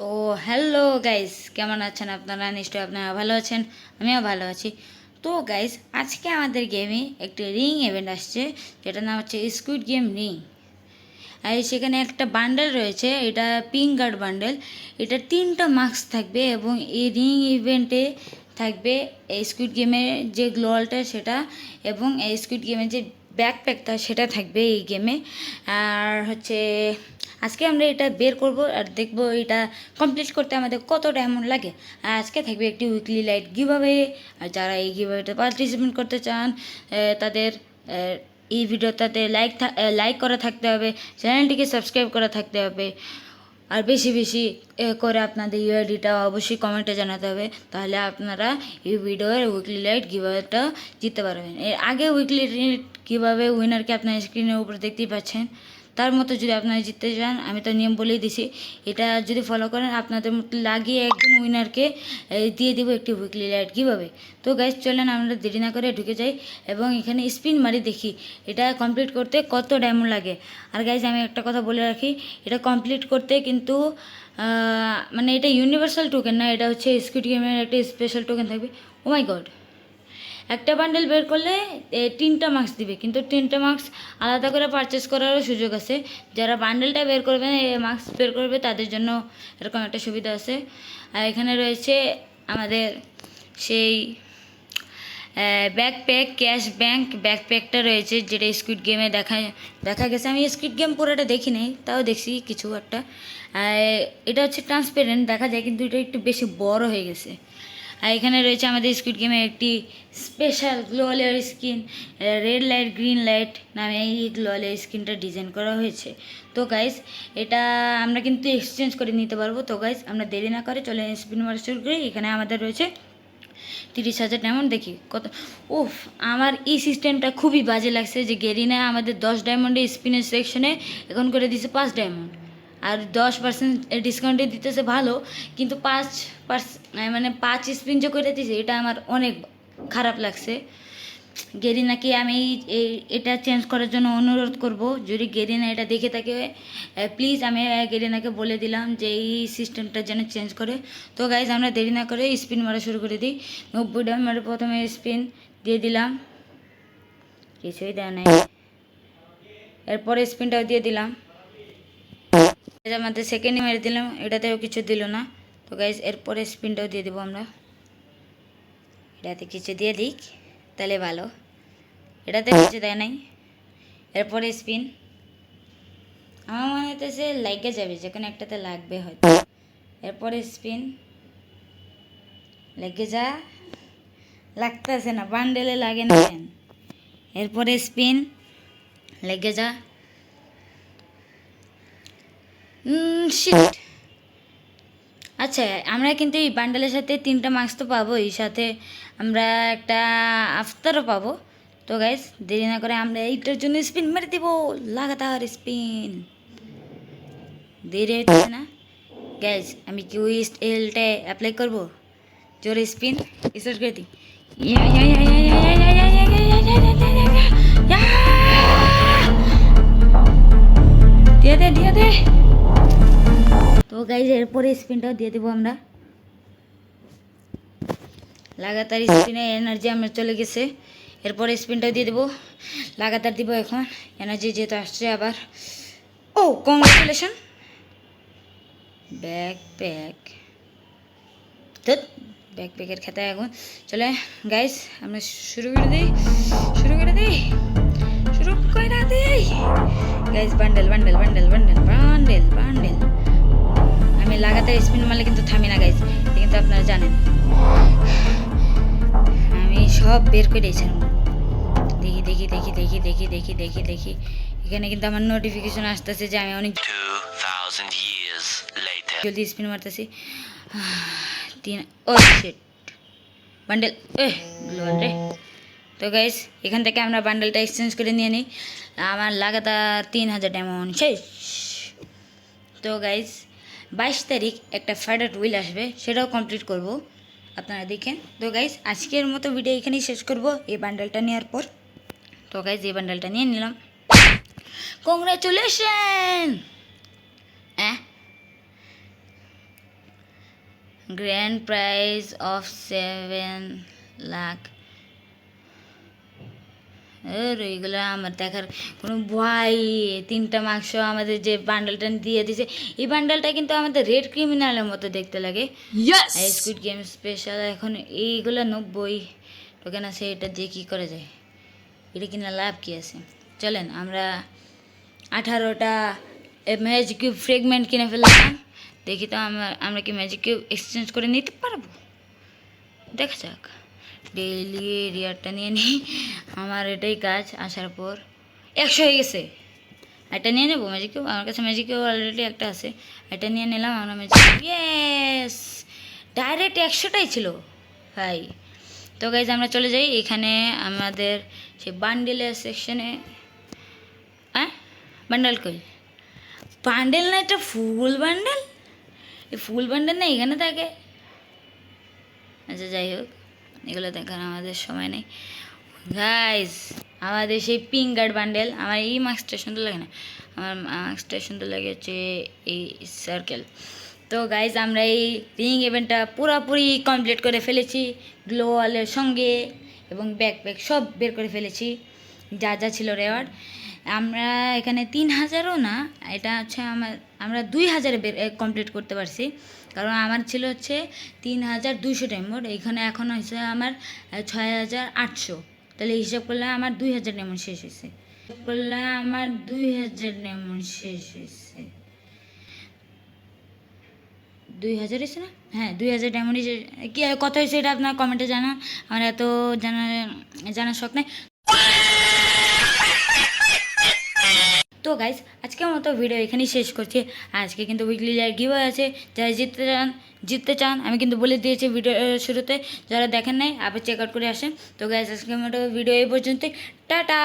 তো hello guys, কেমন আছেন আপনারা? নিশ্চয়ই আপনারা ভালো আছেন, আমিও ভালো আছি। তো গাইস, আজকে আমাদের গেমে একটি রিং ইভেন্ট আসছে, যেটার নাম হচ্ছে স্কুইড গেম রিং। আর সেখানে একটা বান্ডেল রয়েছে, এটা পিঙ্ক গার্ড বান্ডেল। এটা 3টা মার্কস থাকবে এবং এই রিং ইভেন্টে থাকবে এই স্কুইড গেমের যে গ্লোয়ালটা সেটা, এবং এই স্কুইড গেমের যে ব্যাকপ্যাকটা সেটা থাকবে এই গেমে। আর হচ্ছে আজকে আমরা এটা বের করব আর দেখব এটা কমপ্লিট করতে আমাদের কত ডায়মন্ড লাগে। আর আজকে থাকবে একটি উইকলি লাইট গিভঅ্যাওয়ে। আর যারা এই গিভঅ্যাওয়েতে পার্টিসিপেট করতে চান তাদের এই ভিডিওটাতে লাইক করা থাকতে হবে, চ্যানেলটিকে সাবস্ক্রাইব করা থাকতে হবে, আর বেশি বেশি করে আপনাদের ইউআইডিটা অবশ্যই কমেন্টে জানাতে হবে। তাহলে আপনারা এই ভিডিওর উইকলি লাইট গিভঅ্যাওয়েটা জিততে পারবেন। এর আগে উইকলি লাইট কীভাবে উইনারকে আপনার স্ক্রিনের উপরে দেখতেই পাচ্ছেন, তার মতো যদি আপনারা জিততে চান, আমি তো নিয়ম বলেই দিছি, এটা যদি ফলো করেন আপনাদের মতো লাগিয়ে একজন উইনারকে দিয়ে দেবো একটি উইকলি লাইট কীভাবে। তো গাইজ চলেন আমরা দেরি না করে ঢুকে যাই এবং এখানে স্পিন মারি, দেখি এটা কমপ্লিট করতে কত ডায়মন্ড লাগে। আর গাইজ আমি একটা কথা বলে রাখি, এটা কমপ্লিট করতে কিন্তু মানে এটা ইউনিভার্সাল টোকেন না, এটা হচ্ছে স্কুইড গেমের একটা স্পেশাল টোকেন থাকবে। ও মাই গড, একটা বান্ডেল বের করলে 3টা মার্কস দিবে, কিন্তু 3টা মার্কস আলাদা করে পারচেস করারও সুযোগ আছে। যারা বান্ডেলটা বের করবে, মার্কস বের করবে, তাদের জন্য এরকম একটা সুবিধা আছে। আর এখানে রয়েছে আমাদের সেই ব্যাকপ্যাক ক্যাশ ব্যাংক ব্যাকপ্যাকটা রয়েছে, যেটা স্কুইড গেমে দেখা গেছে। আমি স্কুইড গেম পুরোটা দেখি নাই, তাও দেখছি কিছু একটা। এটা হচ্ছে ট্রান্সপারেন্ট দেখা যায়, কিন্তু এটা একটু বেশি বড় হয়ে গেছে। আর এখানে রয়েছে আমাদের স্কুইড গেমে একটি স্পেশাল গ্লোয়ালের skin, red light green light নামে এই গ্লোয়ালের স্কিনটা ডিজাইন করা হয়েছে। তো গাইস, এটা আমরা কিন্তু এক্সচেঞ্জ করে নিতে পারবো। তো গাইস, আমরা দেরি না করে চলে স্পিন মারা শুরু করি। এখানে আমাদের রয়েছে 30,000 ডায়মন্ড। দেখি কত। উফ, আমার এই সিস্টেমটা খুবই বাজে লাগছে যে গেরিনা আমাদের 10 ডায়মন্ডে স্পিনের সেকশনে এখন করে দিছে 5 ডায়মন্ড, আর 10% ডিসকাউন্টে দিতেছে ভালো, কিন্তু 5 স্পিন যে করে দিয়েছে এটা আমার অনেক খারাপ লাগছে। গেরিনাকে আমি এটা চেঞ্জ করার জন্য অনুরোধ করব, যদি গেরিনা এটা দেখে থাকে প্লিজ। আমি গেরিনাকে বলে দিলাম যে এই সিস্টেমটা যেন চেঞ্জ করে। তো গাইজ, আমরা দেরি না করে স্পিন মারা শুরু করে দিই। 90 ডায়মন্ডে প্রথমে স্পিন দিয়ে দিলাম, কিছুই দেয় নাই। এরপরে স্পিনটাও দিয়ে দিলাম, আমাদের সেকেন্ডে মেরে দিলাম, এটাতেও কিছু দিল না। তো গাইজ, এরপরে স্পিনটাও দিয়ে দেবো আমরা, এটাতে কিছু দিয়ে দিক তাহলে ভালো, এটাতে কিছু দেয় নাই। এরপরে স্পিন, আমার মনে হইতেছে লাগে যাবে, যে কোনো একটাতে লাগবে হয়তো। এরপরে স্পিন, লেগে যা, লাগতেছে না, বান্ডেলে লাগে না কেন। এরপরে স্পিন, লেগে যা, শিট। আচ্ছা, আমরা কিন্তু এই বান্ডেলের সাথে 3টা মার্কস তো পাবো, এই সাথে আমরা একটা আফতারও পাবো। তো গাইস, দেরি না করে আমরা এইটার জন্য স্পিন মেরে দিব, লাগাতার স্পিন। দেরি হচ্ছে না গাইস, আমি কি ওই এলটা অ্যাপ্লাই করবো, জোরে স্পিন স্টার্ট করে দিই। দিয়ে দে দিয়ে দে। তো গাইজ, এরপরে স্পিনটাও দিয়ে দেবো আমরা, লাগাতার স্পিনে এনার্জি আমার চলে গেছে। এরপরে স্পিনটাও দিয়ে দেবো, লাগাতার দিব এখন, এনার্জি যেহেতু আসছে আবার। ও কংগ্রেচুলেশন, ব্যাকপ্যাক। তো ব্যাকপ্যাকের খাতায় এখন চলে গাইজ, আমরা শুরু করে দিই guys. Bundle bundle bundle bundle bundle bundle. আমি লাগাতার স্পিন মারলে কিন্তু থামি না গাইজ, কিন্তু আপনারা জানেন আমি সব বের করে দিয়েছিলাম। দেখি দেখি দেখি দেখি দেখি দেখি দেখি দেখি এখানে কিন্তু আমার নোটিফিকেশন আসতেছে যে আমি অনেক জলদি স্পিন মারতেছি। 3, ও শিট, বান্ডেল গ্লোয়াল রে। তো গাইস, এখান থেকে আমরা বান্ডেলটা এক্সচেঞ্জ করে নিয়ে নিই, আমার লাগাতার 3,000 ডায়মন্ড শেষ। তো গাইস, 22 তারিখ একটা ফ্যাডার উইল আসবে, সেটাও কমপ্লিট করব, আপনারা দেখেন। তো গাইস, আজকের মতো ভিডিও এখানেই শেষ করব এই বান্ডেলটা নেওয়ার পর। তো গাইস, এই বান্ডেলটা নিয়ে নিলাম, congratulation. Grand prize of 7 lakh. এইগুলো আমার দেখার কোনো ভয়। 3টা মার্কস আমাদের যে বান্ডেলটা দিয়ে দিয়েছে, এই বান্ডেলটা কিন্তু আমাদের রেড ক্রিমিনালের মতো দেখতে লাগে। Squid game special. এখন এইগুলো 90 টোকেন আছে, এটা দিয়ে কী করা যায়? এটা কিনা লাভ কী আছে? চলেন আমরা 18টা ম্যাজিক কিউব ফ্রেগমেন্ট কিনে ফেললাম। দেখি তো আমরা কি ম্যাজিক কিউব এক্সচেঞ্জ করে নিতে পারবো? দেখা যাক। ডেইলি এরিয়ারটা নিয়ে নিই, আমার এটাই কাজ। আসার পর 100 হয়ে গেছে। এটা নিয়ে নেবো ম্যাজিক কিউব, আমার কাছে ম্যাজিক কিউব অলরেডি একটা আছে। এটা নিয়ে নিলাম আমরা ম্যাজিক কিউব। ইয়েস, ডাইরেক্ট 100টাই ছিল ভাই। তো গাইজ আমরা চলে যাই এখানে আমাদের সেই বান্ডেলের সেকশনে। হ্যাঁ, বান্ডেল কই? বান্ডেল না, এটা ফুল বান্ডেল। এই ফুল বান্ডেল না এখানে থাকে। আচ্ছা যাই হোক, এগুলো দেখার আমাদের সময় নেই গাইজ। আমাদের সেই পিঙ্ক গার্ড বান্ডেল, আমার এই মার্কসটা সুন্দর লাগে না, আমার মার্কসটা সুন্দর লাগে হচ্ছে এই সার্কেল। তো গাইজ আমরা এই রিং ইভেন্টটা পুরোপুরি কমপ্লিট করে ফেলেছি, গ্লোওয়ালের সঙ্গে এবং ব্যাকপ্যাক সব বের করে ফেলেছি, যা যা ছিল রেওয়ার্ড। আমরা এখানে 3000ও না, এটা হচ্ছে আমরা 2000 কমপ্লিট করতে পারছি, কারণ আমার ছিল হচ্ছে 3200 ডায়মন্ড। এইখানে এখন হয়েছে আমার 6800। তাহলে হিসাব করলে আমার 2000 ডায়মন্ড শেষ হয়েছে। করলে আমার 2000 ডায়মন্ড শেষ হয়েছে। 2000 হয়েছে না? হ্যাঁ, 2000 ডায়মন্ড। কি কত হয়েছে এটা আপনার কমেন্টে জানান, আমার এত জানার শখ নেই। তো গাইজ আজকের মতো ভিডিও এখানেই শেষ করছি। আজকে কিন্তু উইকলি গিভওয়ে আছে, যারা জিততে চান আমি কিন্তু বলে দিয়েছি ভিডিও শুরুতে, যারা দেখেন নাই আবার চেক আউট করে আসেন। তো গাইজ আজকের মতো ভিডিও এই পর্যন্তই, টাটা।